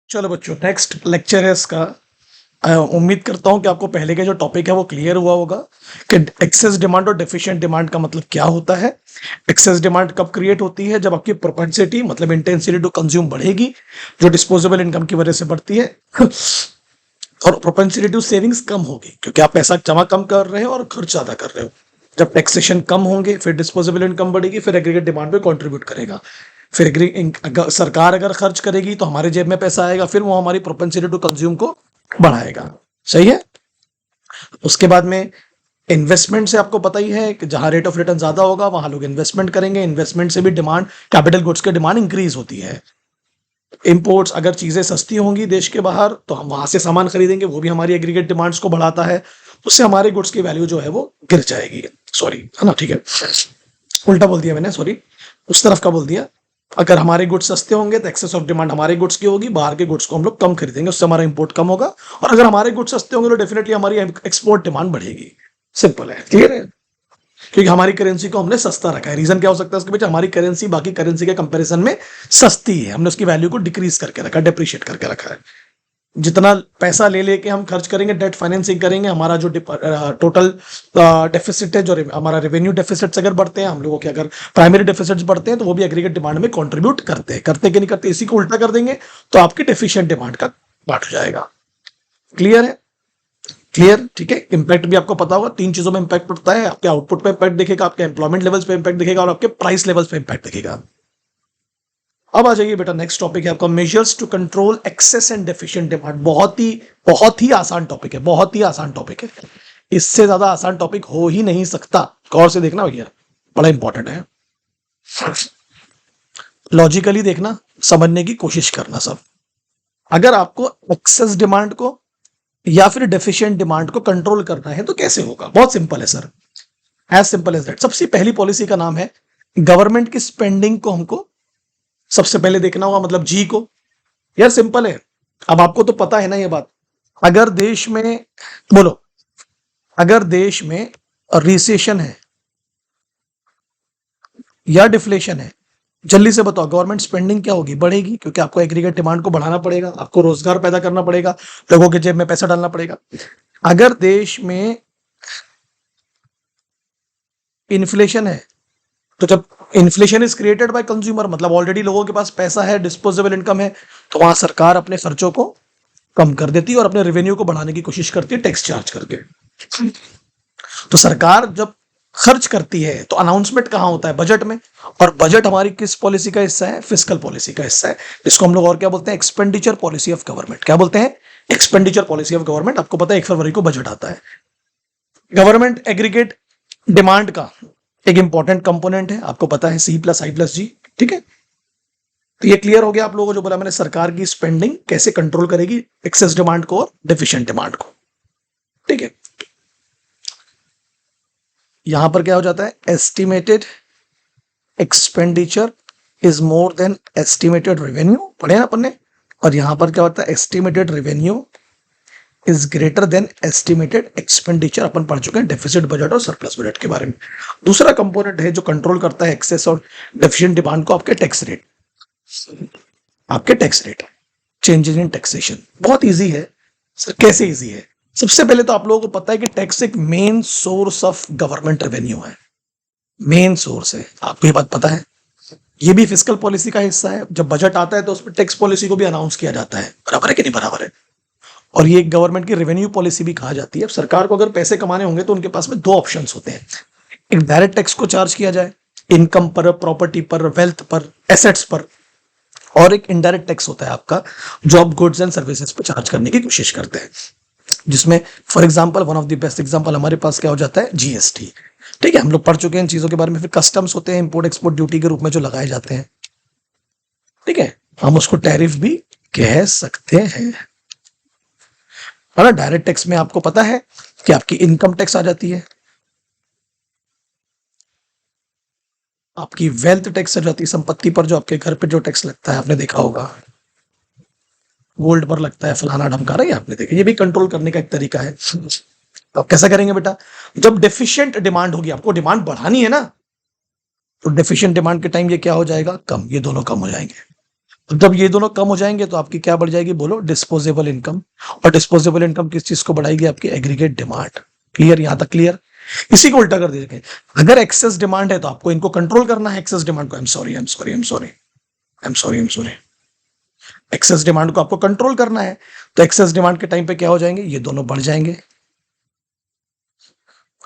चलो बच्चों, next lecture है इसका। उम्मीद करता हूं कि आपको पहले का जो टॉपिक है वो क्लियर हुआ होगा कि एक्सेस डिमांड और डेफिशिएंट डिमांड का मतलब क्या होता है। एक्सेस डिमांड कब क्रिएट होती है? जब आपकी प्रोपेंसिटी मतलब इंटेंसिटी टू कंज्यूम बढ़ेगी, जो डिस्पोजेबल इनकम की वजह से बढ़ती है। और प्रोपेंसिटी टू सेविंग्स कम होगी क्योंकि आप पैसा जमा कम कर रहे हो और खर्च ज्यादा कर रहे हो। जब टैक्सेशन कम होंगे फिर डिस्पोजेबल इनकम बढ़ेगी, फिर एग्रीगेट डिमांड पे कंट्रीब्यूट करेगा। फिर सरकार अगर खर्च करेगी तो हमारे जेब में पैसा आएगा, फिर वो हमारी प्रोपेंसिटी टू कंज्यूम को बढ़ाएगा। सही है। उसके बाद में इन्वेस्टमेंट से आपको पता ही है कि जहां रेट ऑफ रिटर्न ज्यादा होगा वहां लोग इन्वेस्टमेंट करेंगे। इन्वेस्टमेंट से भी डिमांड, कैपिटल गुड्स की डिमांड इंक्रीज होती है। इंपोर्ट्स, अगर चीजें सस्ती होंगी देश के बाहर तो हम वहां से सामान खरीदेंगे, वो भी हमारी एग्रीगेट डिमांड्स को बढ़ाता है। उससे हमारे गुड्स की वैल्यू जो है वो गिर जाएगी। सॉरी, है ना, ठीक है, उल्टा बोल दिया मैंने, सॉरी, उस तरफ का बोल दिया। अगर हमारे गुड्स सस्ते होंगे तो एक्सेस ऑफ डिमांड हमारे गुड्स की होगी, बाहर के गुड्स को हम लोग कम खरीदेंगे, उससे हमारा इंपोर्ट कम होगा। और अगर हमारे गुड्स सस्ते होंगे तो डेफिनेटली हमारी एक्सपोर्ट डिमांड बढ़ेगी। सिंपल है, क्लियर है। क्योंकि हमारी करेंसी को हमने सस्ता रखा है। रीजन क्या हो सकता है इसके पीछे? हमारी करेंसी बाकी करेंसी के कंपैरिजन में सस्ती है, हमने उसकी वैल्यू को डिक्रीज करके रखा है, डेप्रिशिएट करके रखा है। जितना पैसा ले लेके हम खर्च करेंगे, डेट फाइनेंसिंग करेंगे, हमारा जो टोटल डेफिसिट है, जो हमारा रेवेन्यू डेफिसिट्स अगर बढ़ते हैं, हम लोगों के अगर प्राइमरी डेफिसिट्स बढ़ते हैं तो वो भी एग्रीगेट डिमांड में कंट्रीब्यूट करते हैं। करते कि नहीं करते? इसी को उल्टा कर देंगे तो आपकी डेफिशिएंट डिमांड का बढ़ जाएगा। क्लियर है? क्लियर, ठीक है। इंपैक्ट भी आपको पता होगा, तीन चीजों में इंपैक्ट पड़ता है। आपके आउटपुट पे इंपैक्ट दिखेगा, आपके एम्प्लॉयमेंट लेवल्स पे इंपैक्ट दिखेगा और आपके प्राइस लेवल्स पे इंपैक्ट दिखेगा। अब आ जाइए बेटा, नेक्स्ट टॉपिक है आपका measures to control excess and deficient demand. बहुत ही आसान टॉपिक है, बहुत ही आसान टॉपिक है। इससे ज्यादा आसान टॉपिक हो ही नहीं सकता। गौर से देखना भैया, बड़ा इंपॉर्टेंट है। लॉजिकली देखना, समझने की कोशिश करना सब। अगर आपको एक्सेस डिमांड को या फिर डेफिशिएंट डिमांड को कंट्रोल करना है तो कैसे होगा? बहुत सिंपल है sir, as simple as that. सबसे पहली पॉलिसी का नाम है गवर्नमेंट की स्पेंडिंग को हमको सबसे पहले देखना होगा, मतलब जी को। यार सिंपल है, अब आपको तो पता है ना ये बात। अगर देश में, बोलो, अगर देश में रिसेशन है या डिफ्लेशन है, जल्दी से बताओ, गवर्नमेंट स्पेंडिंग क्या होगी? बढ़ेगी, क्योंकि आपको एग्रीगेट डिमांड को बढ़ाना पड़ेगा, आपको रोजगार पैदा करना पड़ेगा, लोगों के जेब में पैसा डालना पड़ेगा। अगर देश में इन्फ्लेशन है तो जब inflation is created by consumer, मतलब ऑलरेडी लोगों के पास पैसा है, डिस्पोजेबल इनकम है, तो वहां सरकार अपने खर्चों को कम कर देती है और अपने रेवेन्यू को बढ़ाने की कोशिश करती है टैक्स चार्ज करके। तो सरकार जब खर्च करती है तो अनाउंसमेंट कहां होता है? बजट में। और बजट हमारी किस पॉलिसी का हिस्सा है? फिस्कल पॉलिसी का हिस्सा है, जिसको हम लोग और क्या बोलते हैं? Expenditure policy of government. क्या बोलते हैं? Expenditure policy of government. आपको पता है 1 फरवरी को बजट आता है। गवर्नमेंट एग्रीगेट डिमांड का एक इंपॉर्टेंट कंपोनेंट है, आपको पता है, C+I+G। ठीक है, तो ये क्लियर हो गया आप लोगों को जो बोला मैंने, सरकार की स्पेंडिंग कैसे कंट्रोल करेगी एक्सेस डिमांड को और डेफिशिएंट डिमांड को। ठीक है, यहां पर क्या हो जाता है? Estimated expenditure is more than estimated revenue, पढ़े ना अपन ने। और यहां पर क्या होता है? Estimated revenue is greater than estimated expenditure. अपन पढ़ चुके हैं डेफिसिट बजट और सरप्लस बजट के बारे में। दूसरा कंपोनेंट है जो कंट्रोल करता है एक्सेस और डेफिशिएंट डिमांड को, आपके टैक्स रेट। आपके tax rate, changes in taxation. बहुत इजी है सर। कैसे इजी है? सबसे पहले तो आप लोगों को पता है कि टैक्स एक main source of government revenue है, मेन सोर्स है। आपको ये बात पता है? ये भी फिस्कल पॉलिसी का हिस्सा है। जब बजट आता है तो उसमें टैक्स पॉलिसी को भी अनाउंस किया जाता है। बराबर है कि नहीं? बराबर है। और ये गवर्नमेंट की रेवेन्यू पॉलिसी भी कहा जाती है। सरकार को अगर पैसे कमाने होंगे तो उनके पास में दो ऑप्शंस होते हैं। एक, डायरेक्ट टैक्स को चार्ज किया जाए, इनकम पर, प्रॉपर्टी पर, वेल्थ पर, एसेट्स पर। और एक इनडायरेक्ट टैक्स होता है आपका, जो आप गुड्स एंड सर्विसेज पर चार्ज करने की कोशिश करते हैं, जिसमें for example, one of the best example हमारे पास क्या हो जाता है? जीएसटी। ठीक है, हम लोग पढ़ चुके हैं इन चीजों के बारे में। फिर कस्टम्स होते हैं, इंपोर्ट एक्सपोर्ट ड्यूटी के रूप में जो लगाए जाते हैं। ठीक है, हम उसको टैरिफ भी कह सकते हैं। और डायरेक्ट टैक्स में आपको पता है कि आपकी इनकम टैक्स आ जाती है, आपकी वेल्थ टैक्स आ जाती है, संपत्ति पर जो आपके घर पे जो टैक्स लगता है, आपने देखा होगा, गोल्ड पर लगता है, फलाना ढमकाना, ये आपने देखा। ये भी कंट्रोल करने का एक तरीका है। तो आप कैसा करेंगे बेटा? जब डेफिशिएंट डिमांड होगी, आपको डिमांड बढ़ानी है ना, तो डेफिशिएंट डिमांड के टाइम ये क्या हो जाएगा? कम। ये दोनों कम हो जाएंगे। जब ये दोनों कम हो जाएंगे तो आपकी क्या बढ़ जाएगी, बोलो, डिस्पोजेबल इनकम। और डिस्पोजेबल इनकम किस चीज को बढ़ाएगी, आपकी एग्रीगेट डिमांड। क्लियर, यहां तक क्लियर। इसी को उल्टा कर दीजिए, अगर एक्सेस डिमांड है तो आपको इनको कंट्रोल करना है, एक्सेस डिमांड को। I am sorry, I am sorry, I am sorry, I am sorry, I am sorry. Excess demand को आपको कंट्रोल करना है, तो एक्सेस डिमांड के टाइम पे क्या हो जाएंगे, ये दोनों बढ़ जाएंगे।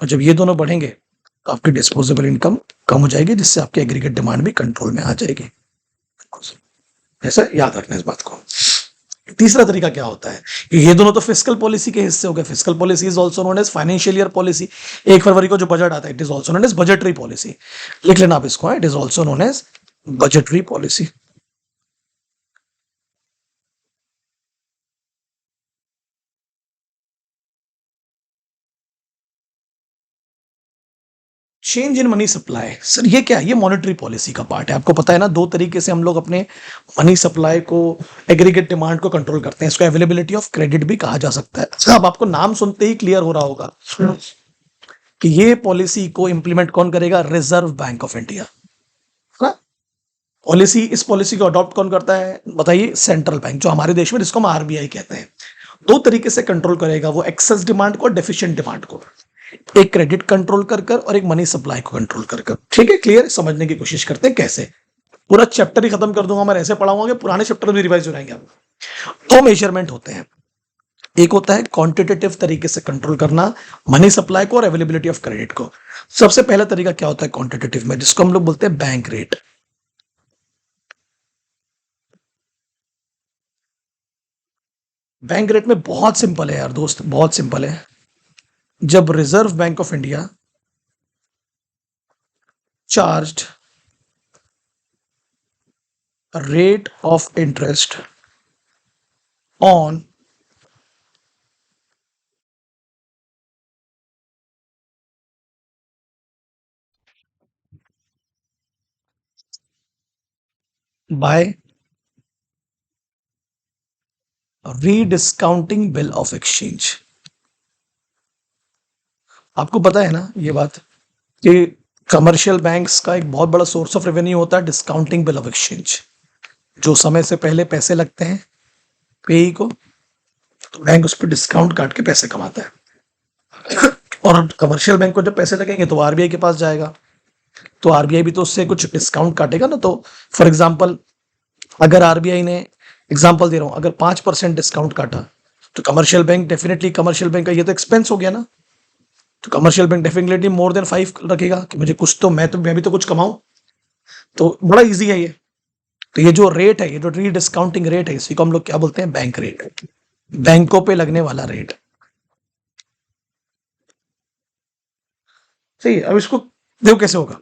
और जब ये दोनों बढ़ेंगे तो आपकी डिस्पोजेबल इनकम कम हो जाएगी, जिससे आपकी एग्रीगेट डिमांड भी कंट्रोल में आ जाएगी। ऐसा याद रखना इस बात को। तीसरा तरीका क्या होता है कि ये दोनों तो फिस्कल पॉलिसी के हिस्से हो गए। Fiscal policy is also known as financial year policy. 1 फरवरी को जो बजट आता है, it is also known as budgetary policy. लिख लेना आप इसको, it is also known as budgetary policy. Change in money supply, sir ये क्या है, ये मॉनेटरी पॉलिसी का पार्ट है। आपको पता है ना, दो तरीके से हम लोग अपने मनी सप्लाई को, एग्रीगेट डिमांड को कंट्रोल करते हैं। इसको अवेलेबिलिटी ऑफ क्रेडिट भी कहा जा सकता है। अच्छा, अब आपको नाम सुनते ही क्लियर हो रहा होगा कि ये पॉलिसी को इंप्लीमेंट कौन करेगा, reserve bank of India. Policy, इस पॉलिसी को अडॉप्ट कौन करता है, बताइए, सेंट्रल बैंक, जो हमारे देश में, जिसको हम आरबीआई कहते हैं। दो तरीके से कंट्रोल करेगा वो, एक्सेस डिमांड को और डेफिशिएंट डिमांड को। एक क्रेडिट कंट्रोल कर कर और एक मनी सप्लाई को कंट्रोल कर कर। ठीक है, क्लियर, समझने की कोशिश करते हैं कैसे। पूरा चैप्टर ही खत्म कर दूंगा मैं, ऐसे पढ़ाऊंगा कि पुराने चैप्टर भी रिवाइज हो जाएंगे आप। दो मेजरमेंट होते हैं, एक होता है क्वांटिटेटिव तरीके से कंट्रोल करना मनी सप्लाई को और अवेलेबिलिटी ऑफ क्रेडिट को। सबसे पहला तरीका क्या होता है क्वांटिटेटिव में, जिसको हम लोग बोलते हैं बैंक रेट। बैंक रेट में बहुत सिंपल है यार दोस्त, बहुत सिंपल है। जब reserve bank of India charged rate of interest on by rediscounting bill of exchange। आपको पता है ना ये बात कि कमर्शियल बैंक्स का एक बहुत बड़ा सोर्स ऑफ रेवेन्यू होता है डिस्काउंटिंग बिल ऑफ एक्सचेंज। जो समय से पहले पैसे लगते हैं पेई को, तो बैंक उस पर डिस्काउंट काट के पैसे कमाता है। और कमर्शियल बैंक को जब पैसे लगेंगे तो आरबीआई के पास जाएगा, तो आरबीआई भी तो उससे कुछ डिस्काउंट काटेगा ना। तो फॉर एग्जाम्पल, अगर आरबीआई ने, एग्जांपल दे रहा हूं, अगर 5% डिस्काउंट काटा, तो commercial bank definitely, commercial bank का ये तो एक्सपेंस हो गया ना, तो commercial bank definitely more than 5 रखेगा कि मुझे कुछ तो, मैं भी तो कुछ कमाऊं। तो बड़ा इजी है ये। तो ये जो रेट है, ये जो रीडिस्काउंटिंग रेट है, इसी को हम लोग क्या बोलते हैं, बैंक रेट। बैंकों पे लगने वाला रेट। सही है। अब इसको देखो कैसे होगा।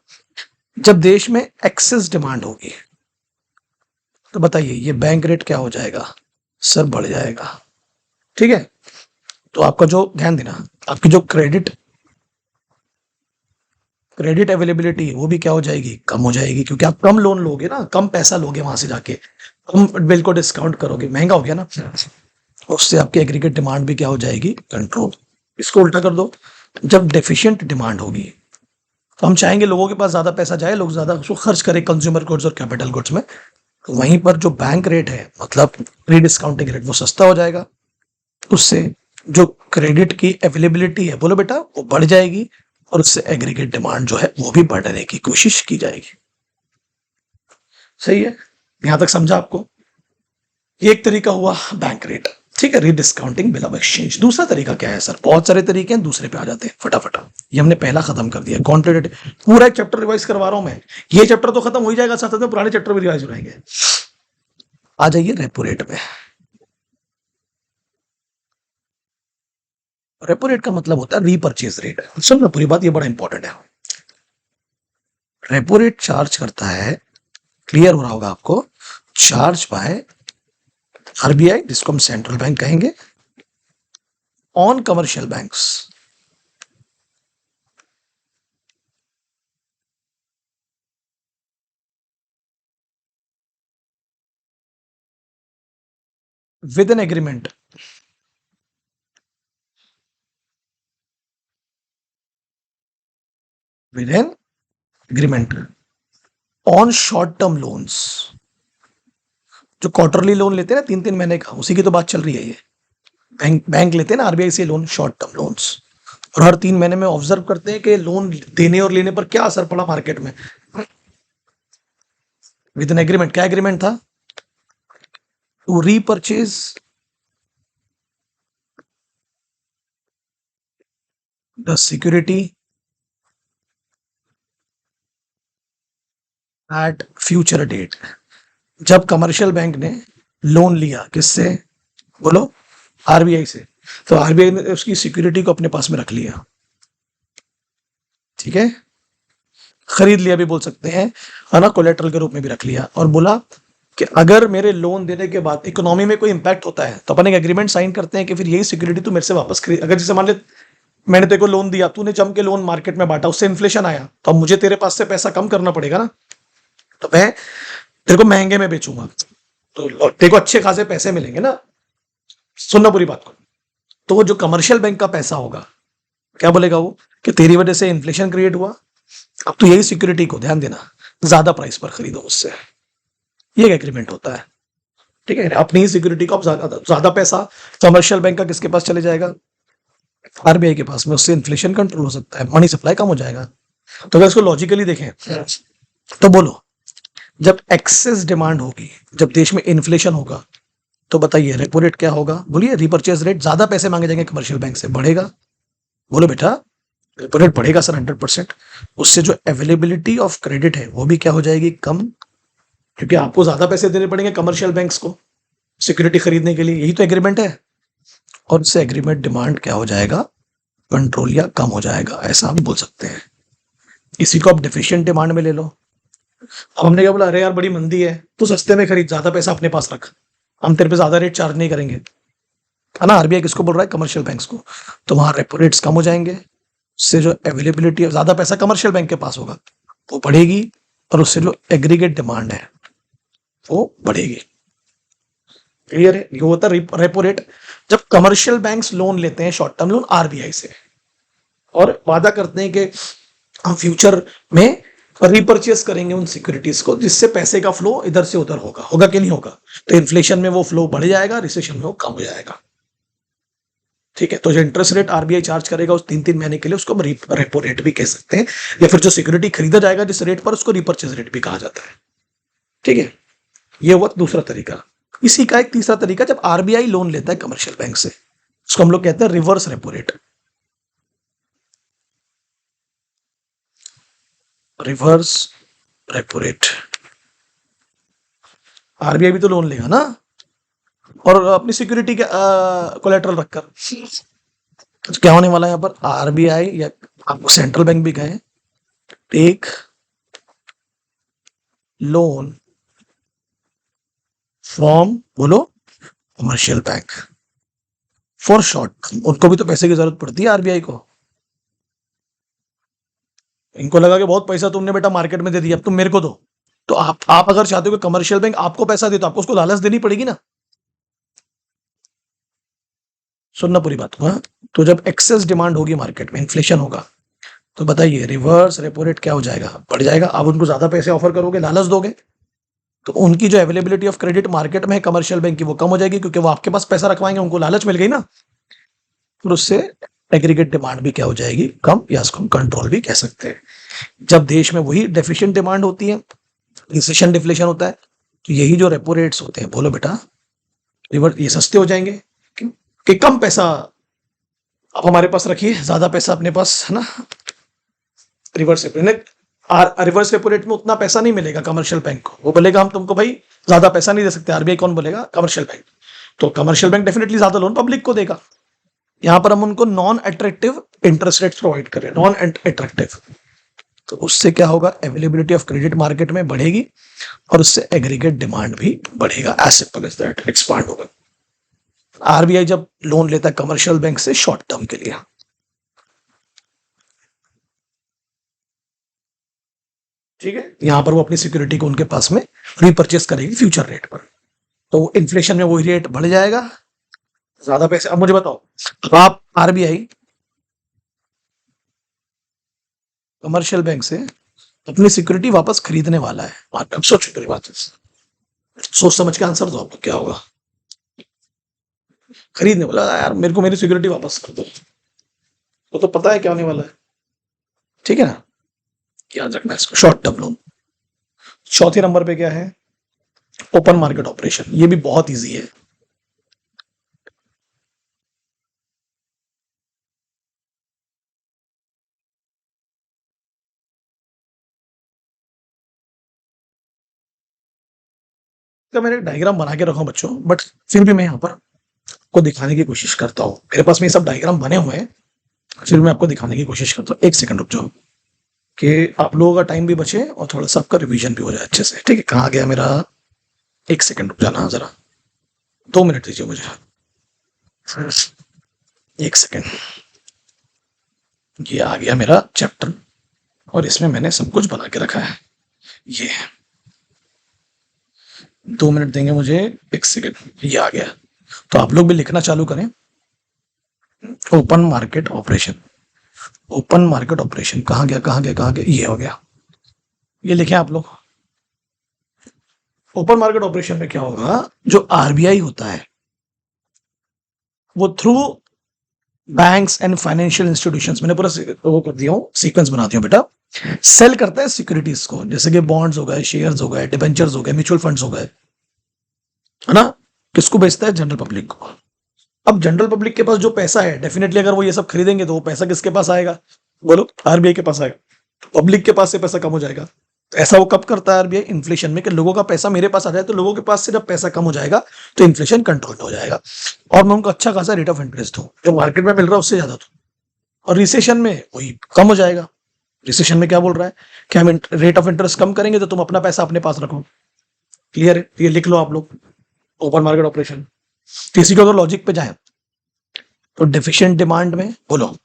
जब देश में एक्सेस डिमांड होगी तो बताइए ये बैंक रेट क्या हो जाएगा, सर बढ़ जाएगा। ठीक है, तो आपका जो, ध्यान देना, आपकी जो क्रेडिट क्रेडिट अवेलेबिलिटी है वो भी क्या हो जाएगी, कम हो जाएगी। क्योंकि आप कम लोन लोगे ना, कम पैसा लोगे वहां से जाके, कम बिल को डिस्काउंट करोगे, महंगा हो गया ना, उससे आपकी एग्रीगेट डिमांड भी क्या हो जाएगी, कंट्रोल। इसको उल्टा कर दो, जब डेफिशिएंट डिमांड होगी तो हम चाहेंगे लोगों के पास ज्यादा पैसा जाए, लोग ज्यादा उसको खर्च करें कंज्यूमर गुड्स और कैपिटल गुड्स में। तो वहीं पर जो बैंक रेट है, मतलब प्री डिस्काउंटिंग रेट, वो सस्ता हो जाएगा। उससे जो क्रेडिट की अवेलेबिलिटी है, बोलो बेटा, वो बढ़ जाएगी। और उससे एग्रीगेट डिमांड जो है वो भी बढ़ने की कोशिश की जाएगी। सही है, यहां तक समझा आपको। ये एक तरीका हुआ बैंक रेट। ठीक है, रीडिस्काउंटिंग बिल ऑफ एक्सचेंज। दूसरा तरीका क्या है, सर बहुत सारे तरीके हैं, दूसरे पे आ जाते हैं फटाफट। ये हमने पहला खत्म कर दिया, क्वांटिटेटिव। पूरा एक चैप्टर रिवाइज करवा रहा हूं मैं, ये चैप्टर तो खत्म हो ही जाएगा, साथ साथ में पुराने चैप्टर भी रिवाइज हो जाएंगे। आ जाइए रेपो रेट पे। रेपो रेट का मतलब होता है रीपर्चेज रेट। सुन पूरी बात, ये बड़ा इंपॉर्टेंट है। रेपो रेट चार्ज करता है, क्लियर हो रहा होगा आपको, चार्ज बाय आरबीआई, जिसको हम सेंट्रल बैंक कहेंगे, on commercial banks. With an agreement, with an agreement on short term loans. जो क्वार्टरली लोन लेते हैं ना 3-3 महीने का, उसी की तो बात चल रही है ये। बैंक लेते हैं ना आरबीआई से लोन, शॉर्ट टर्म लोन्स, और हर 3 महीने में ऑब्जर्व करते हैं कि लोन देने और लेने पर क्या असर पड़ा मार्केट में, विद एन एग्रीमेंट। क्या एग्रीमेंट था? To repurchase the security at future date. जब कमर्शियल बैंक ने लोन लिया, किससे? बोलो। आरबीआई से। तो आरबीआई ने उसकी सिक्योरिटी को अपने पास में रख लिया, ठीक है, खरीद लिया भी बोल सकते हैं, है ना, कोलेटरल के रूप में भी रख लिया, और बोला कि अगर मेरे लोन देने के बाद इकोनॉमी में कोई इंपैक्ट होता है तो अपन एक एग्रीमेंट साइन करते हैं कि फिर यही सिक्योरिटी तू मेरे से वापस खरीद। अगर जैसे मान ले मैंने तेरे को लोन दिया, तूने जम के लोन मार्केट में बांटा, उससे इन्फ्लेशन आया, तो अब मुझे तेरे पास से पैसा कम करना पड़ेगा ना, तो मैं तेरे को महंगे में बेचूंगा, तो तेरे को अच्छे खासे पैसे मिलेंगे ना। सुनना पूरी बात को। तो वो जो कमर्शियल बैंक का पैसा होगा, क्या बोलेगा वो, कि तेरी वजह से इन्फ्लेशन क्रिएट हुआ, अब तो यही सिक्योरिटी को, ध्यान देना, ज्यादा प्राइस पर खरीदो उससे। ये एक एग्रीमेंट होता है, ठीक है। अपनी ही सिक्योरिटी को अब ज्यादा पैसा कमर्शियल बैंक का किसके पास चले जाएगा? आरबीआई के पास में। उससे इन्फ्लेशन कंट्रोल हो सकता है, मनी सप्लाई कम हो जाएगा। तो अगर इसको लॉजिकली देखें तो बोलो, जब एक्सेस डिमांड होगी, जब देश में इन्फ्लेशन होगा, तो बताइए रेपो रेट क्या होगा? बोलिए। रिपर्चेज रेट, ज्यादा पैसे मांगे जाएंगे कमर्शियल बैंक से, बढ़ेगा। बोलो बेटा। रेपो रेट बढ़ेगा सर 100%। उससे जो अवेलेबिलिटी ऑफ क्रेडिट है वो भी क्या हो जाएगी? कम, क्योंकि आपको ज्यादा पैसे देने पड़ेंगे कमर्शियल बैंक्स को सिक्योरिटी खरीदने के लिए, यही तो एग्रीमेंट है। और उससे एग्रीमेंट डिमांड क्या हो जाएगा? कंट्रोल या कम हो जाएगा, ऐसा हम बोल सकते हैं। इसी को आप डिफिशिएंट डिमांड में ले लो। अब हमने क्या बोला, अरे यार बड़ी मंदी है, तो सस्ते में खरीद, ज्यादा पैसा अपने पास रख, हम तेरे पे ज्यादा रेट चार्ज नहीं करेंगे, है ना। आरबीआई किसको बोल रहा है? कमर्शियल बैंक्स को। तो वहां रेपो रेट्स कम हो जाएंगे, उससे जो अवेलेबिलिटी है, ज्यादा पैसा कमर्शियल बैंक के पास होगा, वो बढ़ेगी, और उससे जो एग्रीगेट डिमांड है वो बढ़ेगी। क्लियर है? ये होता है रेपो रेट। जब कमर्शियल बैंक्स लोन लेते हैं, शॉर्ट टर्म लोन आरबीआई से, और वादा करते हैं कि हम फ्यूचर में रिपर्चेस करेंगे उन सिक्योरिटीज को, जिससे पैसे का फ्लो इधर से उधर होगा, होगा कि नहीं होगा? तो इन्फ्लेशन में वो फ्लो बढ़ जाएगा, रिसेशन में वो कम हो जाएगा, ठीक है। तो जो इंटरेस्ट रेट आरबीआई चार्ज करेगा उस 3-3 महीने के लिए, उसको हम रेपो रेट भी कह सकते हैं, या फिर जो सिक्योरिटी खरीदा जाएगा जिस रेट पर, उसको रिपर्चेज रेट भी कहा जाता है, ठीक है। ये हुआ दूसरा तरीका। इसी का एक तीसरा तरीका, जब आरबीआई लोन लेता है कमर्शियल बैंक से, उसको हम लोग कहते हैं reverse repo rate. Reverse repo rate. RBI भी तो लोन लेगा ना, और अपनी सिक्योरिटी के कोलेटरल रखकर। तो क्या होने वाला है यहाँ पर? आरबीआई या आपको सेंट्रल बैंक भी कहे, टेक लोन फ्रॉम, बोलो, कमर्शियल बैंक फॉर शॉर्ट। उनको भी तो पैसे की जरूरत पड़ती है आरबीआई को। इनको लगा कि बहुत पैसा तुमने बेटा मार्केट में दे दिया, अब तुम मेरे को दो। तो आप अगर चाहते हो कि कमर्शियल बैंक आपको पैसा दे, तो आपको उसको लालच देनी पड़ेगी ना। सुनना पूरी बात को, हाँ। तो जब एक्सेस डिमांड होगी मार्केट में, इन्फ्लेशन होगा, तो बताइए रिवर्स रेपो रेट क्या हो जाएगा? बढ़ जाएगा। आप उनको ज्यादा पैसे ऑफर करोगे, लालच दोगे, तो उनकी जो अवेलेबिलिटी ऑफ क्रेडिट मार्केट में है कमर्शियल बैंक की, वो कम हो जाएगी, क्योंकि वो आपके पास पैसा रखवाएंगे, उनको लालच मिल गई ना। फिर उससे एग्रीगेट डिमांड भी क्या हो जाएगी? कम, या उसको हम कंट्रोल भी कह सकते हैं। जब देश में वही डेफिशिएंट डिमांड होती है, रिसेशन डिफ्लेशन होता है, तो यही जो रेपो रेट्स होते हैं, बोलो बेटा, रिवर्स, ये सस्ते हो जाएंगे कि कम पैसा आप हमारे पास रखिए, ज्यादा पैसा अपने पास, है ना। रिवर्स रिवर्स रेपो रेट में उतना पैसा नहीं मिलेगा कमर्शियल बैंक को, वो बोलेगा हम तुमको भाई ज्यादा पैसा नहीं दे सकते। आरबीआई कौन बोलेगा? Commercial bank. तो कमर्शियल बैंक डेफिनेटली ज्यादा लोन पब्लिक को देगा। यहां पर हम उनको non attractive interest rate provide करें, नॉन अट्रैक्टिव, तो उससे क्या होगा? अवेलेबिलिटी ऑफ क्रेडिट मार्केट में बढ़ेगी, और उससे एग्रीगेट डिमांड भी बढ़ेगा। As simple as that, expand होगा। आरबीआई जब लोन लेता है कमर्शियल बैंक से शॉर्ट टर्म के लिए, ठीक है, यहां पर वो अपनी सिक्योरिटी को उनके पास में रीपरचेस करेगी फ्यूचर रेट पर, तो इन्फ्लेशन में वही रेट बढ़ जाएगा, ज्यादा पैसे। अब मुझे बताओ, अब आप आरबीआई कमर्शियल बैंक से अपनी सिक्योरिटी वापस खरीदने वाला है, अब सोचो मेरी बात, सोच समझ के आंसर दो, आपको क्या होगा। खरीदने बोला यार मेरे को मेरी सिक्योरिटी वापस कर दो, तो पता है क्या होने वाला है। ठीक है ना, याद रखना इसको, शॉर्ट टर्म लोन। चौथे नंबर पे क्या है, ओपन मार्केट ऑपरेशन। ये भी बहुत इजी है। तो मैंने डायग्राम बना के रखा हूं बच्चों, बट फिर भी मैं यहाँ पर आपको दिखाने की कोशिश करता हूँ। मेरे पास में ये सब डायग्राम बने हुए हैं, फिर मैं आपको दिखाने की कोशिश करता हूँ। एक सेकंड रुक जाओ, कि आप लोगों का टाइम भी बचे और थोड़ा सा आपका रिवीजन भी हो जाए अच्छे से। ठीक है, कहाँ गया मेरा, एक सेकंड रुक जाना जरा, 2 मिनट दीजिए मुझे, एक सेकंड। ये आ गया मेरा चैप्टर, और इसमें मैंने सब कुछ बना के रखा है। ये 2 मिनट देंगे मुझे, एक सेकंड, ये आ गया। तो आप लोग भी लिखना चालू करें। Open market operation, open market operation कहाँ गया, कहाँ गया, कहाँ गया, ये हो गया। ये लिखे आप लोग। ओपन मार्केट ऑपरेशन में क्या होगा, जो आरबीआई होता है वो through banks and financial institutions, मैंने पूरा वो कर दिया हूँ, सीक्वेंस बना दिया बेटा, सेल करता है सिक्योरिटीज को, जैसे कि बॉन्ड्स हो गए, शेयर्स हो गए, डिबेंचर्स हो गए, म्यूचुअल फंड्स हो गए, है ना। किसको बेचता है, जनरल पब्लिक को। अब जनरल पब्लिक के पास जो पैसा है, डेफिनेटली अगर वो ये सब खरीदेंगे तो वो पैसा किसके पास आएगा, बोलो, आरबीआई के पास आएगा। पब्लिक के पास से पैसा कम हो जाएगा। तो ऐसा वो कब करता है आरबीआई, इन्फ्लेशन में, कि लोगों का पैसा मेरे पास आ जाए, तो लोगों के पास से जब पैसा कम हो जाएगा तो इन्फ्लेशन कंट्रोल हो जाएगा, और मैं उनको अच्छा खासा रेट ऑफ इंटरेस्ट दूं, जो मार्केट में मिल रहा है उससे ज्यादा दूं, और रिसेशन में वही कम हो जाएगा। रिसेशन में क्या बोल रहा है कि हम रेट ऑफ इंटरेस्ट कम करेंगे तो तुम अपना पैसा अपने पास रखो। क्लियर है, ये लिख लो आप लोग, ओपन मार्केट ऑपरेशन। किसी को तो लॉजिक पे जाए, तो डेफिशिएंट डिमांड में, बोलो,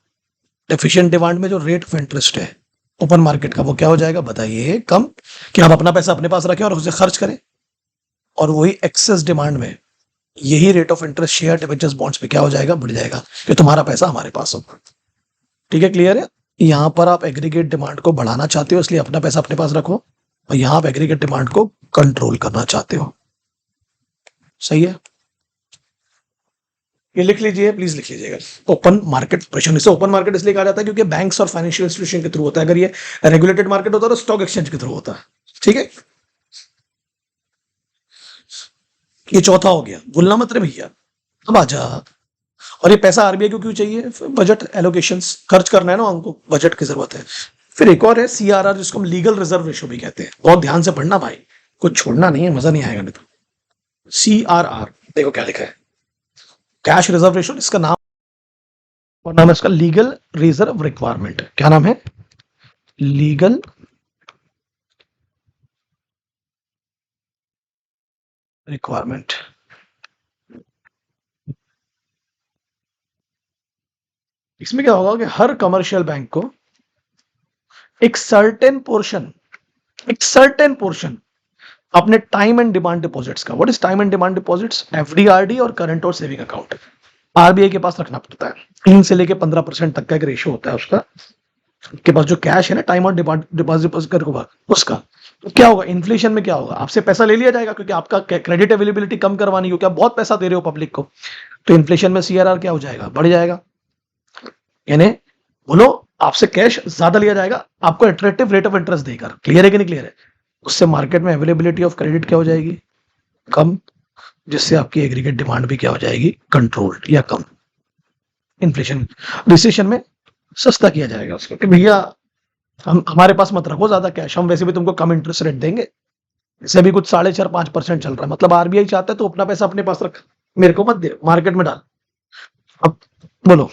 डेफिशिएंट डिमांड में जो रेट ऑफ इंटरेस्ट है ओपन मार्केट का, वो क्या हो जाएगा बताइए, कम, कि आप अपना पैसा अपने पास रखें और उसे खर्च करें। और वही एक्सेस डिमांड में यही rate of interest share debentures bonds पे क्या हो जाएगा, बढ़ जाएगा, कि तुम्हारा पैसा हमारे पास हो। ठीक है, क्लियर है। यहां पर आप एग्रीगेट डिमांड को बढ़ाना चाहते हो, इसलिए अपना पैसा अपने पास रखो, और यहां आप एग्रीगेट डिमांड को कंट्रोल करना चाहते हो। सही है, ये लिख लीजिए, प्लीज लिख लीजिएगा। ओपन मार्केट ऑपरेशन, इसे ओपन मार्केट इसलिए कहा जाता है क्योंकि बैंक्स और फाइनेंशियल इंस्टीट्यूशन के थ्रू होता है। अगर ये रेगुलेटेड मार्केट होता है तो स्टॉक एक्सचेंज के थ्रू होता है। ठीक है, ये चौथा हो गया, भूलना मत रे भैया। अब आजा, और ये पैसा आरबीआई को क्यों चाहिए, बजट एलोकेशंस, खर्च करना है ना उनको, बजट की जरूरत है। फिर एक और है सीआरआर, जिसको हम लीगल रिजर्व रेशो भी कहते हैं। बहुत ध्यान से पढ़ना भाई, कुछ छोड़ना नहीं है, मजा नहीं आएगा नहीं तो। सीआरआर देखो क्या लिखा है, कैश रिजर्व रेशो, इसका नाम, और नाम है इसका लीगल रिजर्व रिक्वायरमेंट। क्या नाम है, लीगल रिक्वायरमेंट। इसमें क्या होगा कि हर कमर्शियल बैंक को एक सर्टेन पोर्शन, एक सर्टेन पोर्शन अपने टाइम एंड डिमांड डिपॉजिट्स का, what is time and demand deposits, FD, RD और करंट और सेविंग अकाउंट, आरबीआई के पास रखना पड़ता है। 3 से लेके 15% तक का एक रेशियो होता है उसका, के पास जो कैश है ना, टाइम और डिपॉजिट कर उसका। तो क्या होगा, इन्फ्लेशन में क्या होगा, आपसे पैसा ले लिया जाएगा, क्योंकि आपका क्रेडिट अवेलेबिलिटी कम करवानी, क्योंकि आप बहुत पैसा दे रहे हो पब्लिक को। तो इन्फ्लेशन में सीआरआर क्या हो जाएगा, बढ़ जाएगा। यानी बोलो, आपसे कैश ज्यादा लिया जाएगा आपको अट्रैक्टिव रेट ऑफ इंटरेस्ट देकर। क्लियर है कि नहीं क्लियर है। उससे मार्केट में अवेलेबिलिटी ऑफ क्रेडिट क्या हो जाएगी, कम, जिससे आपकी एग्रीगेट डिमांड भी क्या हो जाएगी, कंट्रोल्ड या कम। इन्फ्लेशन, रिसेशन में सस्ता किया जाएगा उसको, कि भैया हम हमारे पास मत रखो ज्यादा कैश, हम वैसे भी तुमको कम इंटरेस्ट रेट देंगे। इसे भी कुछ 4.5-5% चल रहा है, मतलब आरबीआई चाहता है तो अपना पैसा अपने पास रख, मेरे को मत दे, मार्केट में डाल। अब बोलो,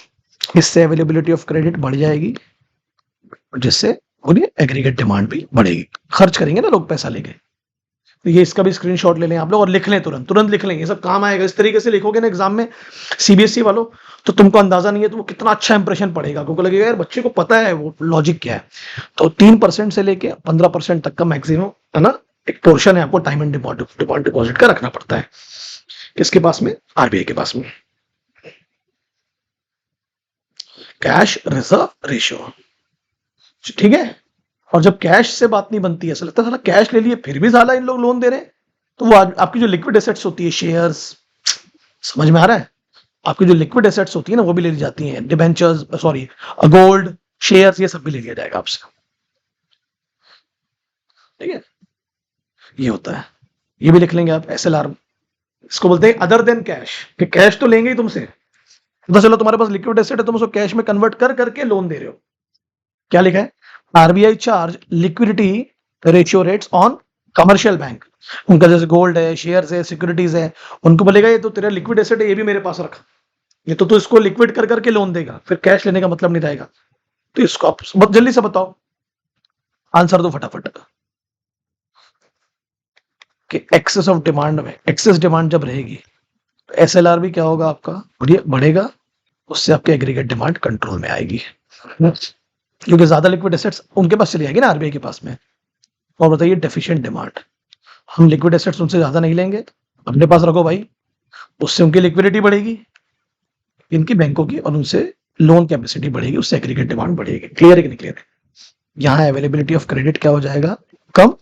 इससे अवेलेबिलिटी ऑफ क्रेडिट बढ़ जाएगी, जिससे बोलिए एग्रीगेट डिमांड भी बढ़ेगी, खर्च करेंगे ना लोग पैसा लेके। तो ये इसका भी स्क्रीनशॉट ले लें आप लोग, और लिख लें, तुरंत तुरंत लिख लें, ये सब काम आएगा। इस तरीके से लिखोगे ना एग्जाम में, सीबीएसई वालों, तो तुमको अंदाजा नहीं है तो वो कितना अच्छा इंप्रेशन पड़ेगा, क्योंकि लगेगा यार बच्चे को पता है वो लॉजिक क्या है। तो 3% से लेके 15% तक का मैक्सिमम, है ना, एक पोर्शन है आपको टाइम एंड डिपॉजिट का रखना पड़ता है। किसके पास में, आरबीआई के पास में। कैश रिजर्व रेशियो, ठीक है। और जब कैश से बात नहीं बनती है, ऐसा लगता है साला कैश ले लिए फिर भी साला इन लोग लोन दे रहे हैं, तो वो आपकी जो लिक्विड एसेट्स होती है, शेयर्स, समझ में आ रहा है? आपकी जो लिक्विड एसेट्स होती है ना वो भी ले ली जाती हैं, डिबेंचर्स, सॉरी, गोल्ड, शेयर्स, ये सब भी ले लिया जाएगा आपसे। ठीक है, ये होता है, ये भी लिख लेंगे आप SLR। इसको बोलते हैं अदर देन कैश, कि कैश तो लेंगे ही तुमसे, पता चलो तुम्हारे पास लिक्विड एसेट है, तुम उसको कैश में कन्वर्ट कर करके लोन दे रहे हो। क्या लिखा है? RBI charge liquidity ratio rates on commercial bank. उनका जैसे गोल्ड है, शेयर्स है, सिक्योरिटीज है, उनको बोलेगा ये तो तेरा लिक्विड एसेट है, ये भी मेरे पास रख, ये तो तू इसको लिक्विड कर करके लोन देगा, फिर कैश लेने का मतलब नहीं रहेगा। तो इसको आप बहुत जल्दी से बताओ, आंसर दो फटाफट, कि एक्सेस ऑफ डिमांड में, एक्सेस डिमांड जब रहेगी तो SLR भी क्या होगा आपका, बढ़ेगा, उससे आपके एग्रीगेट डिमांड कंट्रोल में आएगी, क्योंकि ज्यादा लिक्विड एसेट्स उनके पास चली जाएगी ना, आरबीआई के पास में। और बताइए डेफिशिएंट डिमांड, हम लिक्विड एसेट्स उनसे ज्यादा नहीं लेंगे, अपने पास रखो भाई, उससे उनकी लिक्विडिटी बढ़ेगी, इनकी बैंकों की, और उनसे लोन कैपेसिटी बढ़ेगी, उससे एग्रीगेट डिमांड बढ़ेगी। क्लियर है कि नहीं क्लियर है? यहाँ अवेलेबिलिटी ऑफ क्रेडिट क्या हो जाएगा, कम,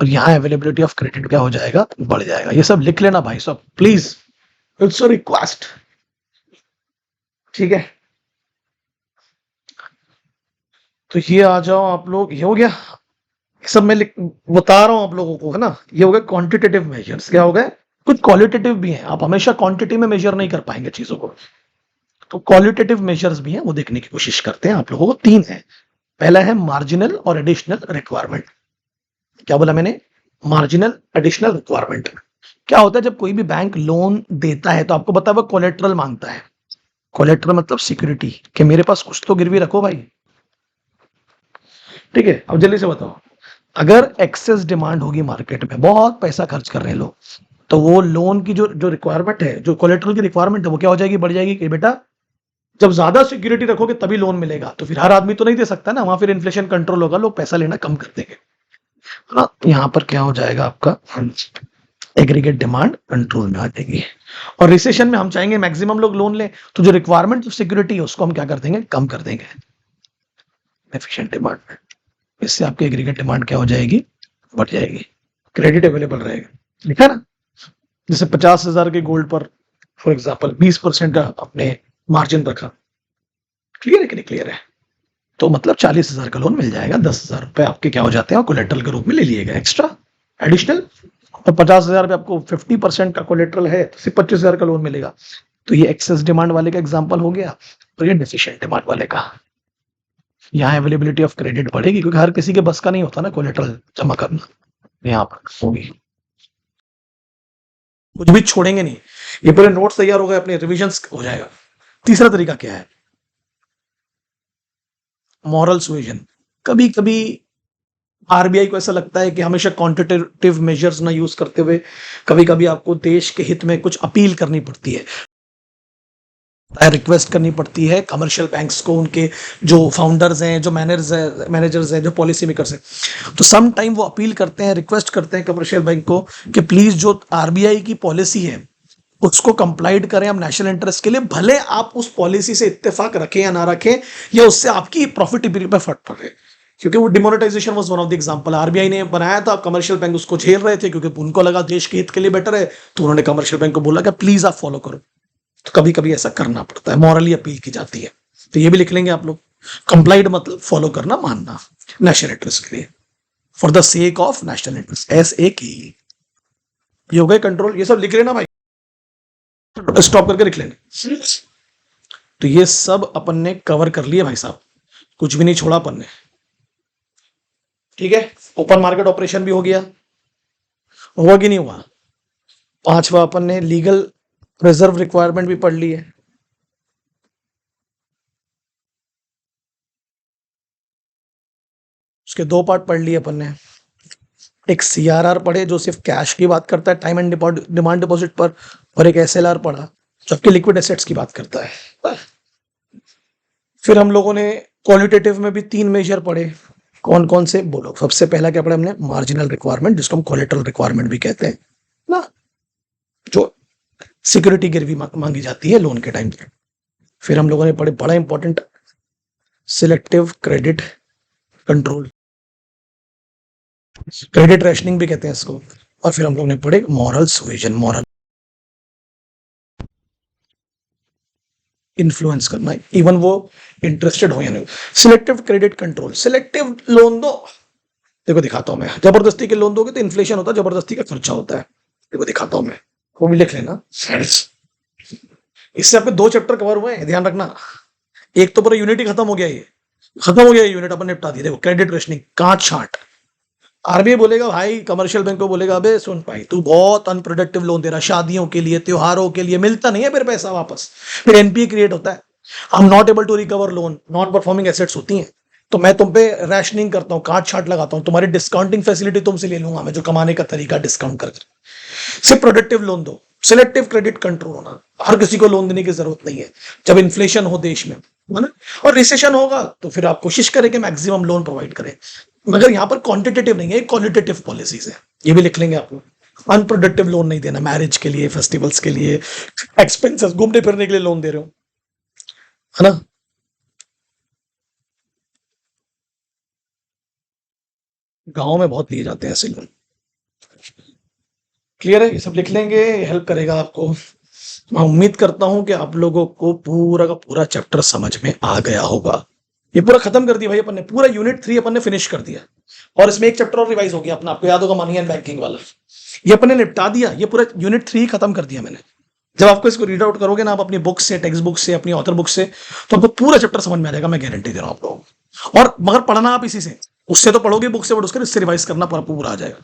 और यहाँ अवेलेबिलिटी ऑफ क्रेडिट क्या हो जाएगा, बढ़ जाएगा। ये सब लिख लेना भाई साहब प्लीज, इट्स अ रिक्वेस्ट। ठीक है, तो ये आ जाओ आप लोग, ये हो गया, ये सब मैं बता रहा हूं आप लोगों को, है ना। ये हो गया क्वांटिटेटिव मेजर्स। क्या हो गए? कुछ क्वालिटेटिव भी हैं, आप हमेशा क्वांटिटी में मेजर नहीं कर पाएंगे चीजों को, तो क्वालिटेटिव मेजर्स भी हैं, वो देखने की कोशिश करते हैं आप लोगों को। 3 है। पहला है मार्जिनल और एडिशनल रिक्वायरमेंट। क्या बोला मैंने? Marginal, additional requirement. क्या होता है जब कोई भी बैंक लोन देता है तो आपको पता है वो कोलेट्रल मांगता है। कोलेट्रल मतलब सिक्योरिटी, कि मेरे पास कुछ तो गिरवी रखो भाई। ठीक है, अब जल्दी से बताओ, अगर एक्सेस डिमांड होगी मार्केट में, बहुत पैसा खर्च कर रहे हैं लोग, तो वो लोन की जो जो रिक्वायरमेंट है, जो कोलेट्रल की रिक्वायरमेंट है, वो क्या हो जाएगी, बढ़ जाएगी। कि बेटा जब ज्यादा सिक्योरिटी रखोगे तभी लोन मिलेगा, तो फिर हर आदमी तो नहीं दे सकता ना, वहां फिर इन्फ्लेशन कंट्रोल होगा, लोग पैसा लेना कम कर देंगे, है ना। यहाँ पर क्या हो जाएगा आपका, एग्रीगेट डिमांड कंट्रोल में आ जाएगी। और रिसेशन में हम चाहेंगे मैक्सिमम लोग लोन लें, तो जो रिक्वायरमेंट ऑफ सिक्योरिटी है उसको हम क्या कर देंगे, कम कर देंगे, एफिशिएंट डिमांड। इससे आपकी एग्रीगेट डिमांड क्या हो जाएगी, बढ़ जाएगी, क्रेडिट अवेलेबल रहेगा। लिखा ना, जैसे 50,000 के गोल्ड पर फॉर एग्जाम्पल 20% अपने मार्जिन रखा, क्लियर है कि नहीं क्लियर है? तो मतलब 40,000 का लोन मिल जाएगा, 10,000 रुपए आपके क्या हो जाते हैं, कोलेट्रल के रूप में ले लिएगा एक्स्ट्रा एडिशनल। और 50,000 पे आपको 50% का कोलेट्रल है, तो सिर्फ 25,000 का लोन मिलेगा। तो ये एक्सेस डिमांड वाले का एग्जाम्पल हो गया, और ये डेफिशिएंट डिमांड वाले का। यहाँ अवेलेबिलिटी ऑफ क्रेडिट बढ़ेगी, क्योंकि हर किसी के बस का नहीं होता ना कोलेट्रल जमा करना, यहाँ पर होगी। कुछ भी छोड़ेंगे नहीं, ये पूरे नोट्स तैयार हो गए, अपने रिविजन्स हो जाएगा। तीसरा तरीका क्या है, मॉरल सुएजन। कभी कभी आरबीआई को ऐसा लगता है कि हमेशा क्वांटिटेटिव मेजर्स ना यूज करते हुए कभी कभी आपको देश के हित में कुछ अपील करनी पड़ती है, रिक्वेस्ट करनी पड़ती है कमर्शियल बैंक्स को, उनके जो फाउंडर्स हैं, जो मैनेजर्स हैं, जो पॉलिसी मेकर्स हैं, तो सम टाइम वो अपील करते हैं, रिक्वेस्ट करते हैं कमर्शियल बैंक को कि प्लीज जो आरबीआई की पॉलिसी है उसको कंप्लाइड करें हम नेशनल इंटरेस्ट के लिए, भले आप उस पॉलिसी से इत्तेफाक रखें या ना रखें, या उससे आपकी प्रॉफिटेबिलिटी पर फर्क पड़े। क्योंकि वो demonetisation was one of the example, RBI ने बनाया था, कमर्शियल बैंक उसको झेल रहे थे, क्योंकि उनको लगा देश के हित के लिए बेटर है, तो उन्होंने कमर्शियल बैंक को बोला कि प्लीज आप फॉलो करो। तो कभी कभी ऐसा करना पड़ता है, मॉरली अपील की जाती है। तो ये भी लिख लेंगे आप लोग, कंप्लाइड मतलब फॉलो करना, मानना नेशनल इंटरेस्ट के लिए, for the sake of national interest, SAK। ये हो गए कंट्रोल, ये सब लिख लेना भाई, स्टॉप करके लिख लेना। तो ये सब अपन ने कवर कर लिया भाई साहब, कुछ भी नहीं छोड़ा अपन ने। ठीक है, ओपन मार्केट ऑपरेशन भी हो गया, हुआ कि नहीं हुआ? 5वां अपन ने लीगल रिजर्व रिक्वायरमेंट भी पढ़ ली है। उसके 2 पार्ट पढ़ लिए अपन ने, एक CRR पढ़े जो सिर्फ कैश की बात करता है, टाइम एंड डिमांड डिपॉजिट पर, और एक SLR पढ़ा जो आपके लिक्विड एसेट्स की बात करता है। फिर हम लोगों ने क्वालिटेटिव में भी 3 मेजर पढ़े, कौन कौन से बोलो। सबसे पहला क्या पढ़ा हमने, मार्जिनल रिक्वायरमेंट, जिसको हम कोलेटरल रिक्वायरमेंट भी कहते हैं ना, जो सिक्योरिटी गिरवी मांगी जाती है लोन के टाइम पे। फिर हम लोगों ने पढ़े, बड़ा important, selective credit control, credit rationing भी कहते हैं इसको, और फिर हम लोग ने पढ़े मॉरल सुएजन, मॉरल इन्फ्लुएंस करना, इवन वो इंटरेस्टेड हो या नहीं। Selective credit control, selective loan दो। देखो दिखाता हूं मैं, जबरदस्ती के लोन दोगे तो इन्फ्लेशन होता है, जबरदस्ती का खर्चा होता है। देखो दिखाता हूं मैं, वो भी लिख लेना। इससे आपके 2 चैप्टर कवर हुए हैं, ध्यान रखना। एक तो पूरा यूनिट ही खत्म हो गया, ये खत्म हो गया, ये यूनिट अपन निपटा दिया। देखो क्रेडिट रेशनिंग, काट छाट। आरबीआई बोलेगा भाई, कमर्शियल बैंक को बोलेगा, अबे सुन भाई तू बहुत अनप्रोडक्टिव लोन दे रहा है, शादियों के लिए, त्योहारों के लिए, मिलता नहीं है फिर पैसा वापस, फिर एनपीए क्रिएट होता है। I am not able to recover loan, non performing assets होती हैं। तो मैं तुम पे रैशनिंग करता हूँ, काट छाट लगाता हूँ, तुम्हारी डिस्काउंटिंग फैसिलिटी तुमसे ले लूंगा मैं, जो कमाने का तरीका डिस्काउंट कर। सिर्फ प्रोडक्टिव लोन दो, सिलेक्टिव क्रेडिट कंट्रोल होना। हर किसी को लोन देने की जरूरत नहीं है जब इन्फ्लेशन हो देश में, है ना। और रिसेशन होगा तो फिर आप कोशिश करें कि मैक्सिमम लोन प्रोवाइड करें, मगर यहाँ पर क्वांटिटेटिव नहीं है, क्वालिटेटिव पॉलिसीज है। ये भी लिख लेंगे आप लोग। अनप्रोडक्टिव लोन नहीं देना, मैरिज के लिए, फेस्टिवल्स के लिए, एक्सपेंसेस, घूमने फिरने के लिए लोन दे रहे हो, है ना। गाँव में बहुत लिए जाते हैं ऐसे लोन। क्लियर है, ये सब लिख लेंगे, हेल्प करेगा आपको। मैं उम्मीद करता हूं कि आप लोगों को पूरा का पूरा चैप्टर समझ में आ गया होगा। ये पूरा खत्म कर दिया भाई अपन ने, पूरा यूनिट 3 अपन ने फिनिश कर दिया। और इसमें एक चैप्टर और रिवाइज हो गया अपना, आपको याद होगा, मनी एंड बैंकिंग वाला। ये अपन ने निपटा दिया, ये पूरा यूनिट 3 खत्म कर दिया मैंने। जब आपको इसको रीड आउट करोगे ना आप अपनी बुक से, टेक्स्ट बुक से, अपनी ऑथर बुक से, तो आपको पूरा चैप्टर समझ में आ जाएगा, मैं गारंटी दे रहा हूं आप लोगों को। और मगर पढ़ना आप इसी से, उससे तो पढ़ोगे बुक से, बट उसके इससे रिवाइज करना पूरा पूरा आ जाएगा।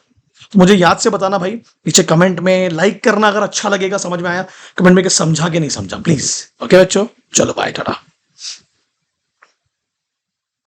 तो मुझे याद से बताना भाई, नीचे कमेंट में लाइक करना अगर अच्छा लगेगा, समझ में आया, कमेंट में कि समझा कि नहीं समझा, प्लीज। ओके बच्चों, चलो बाय, टाटा।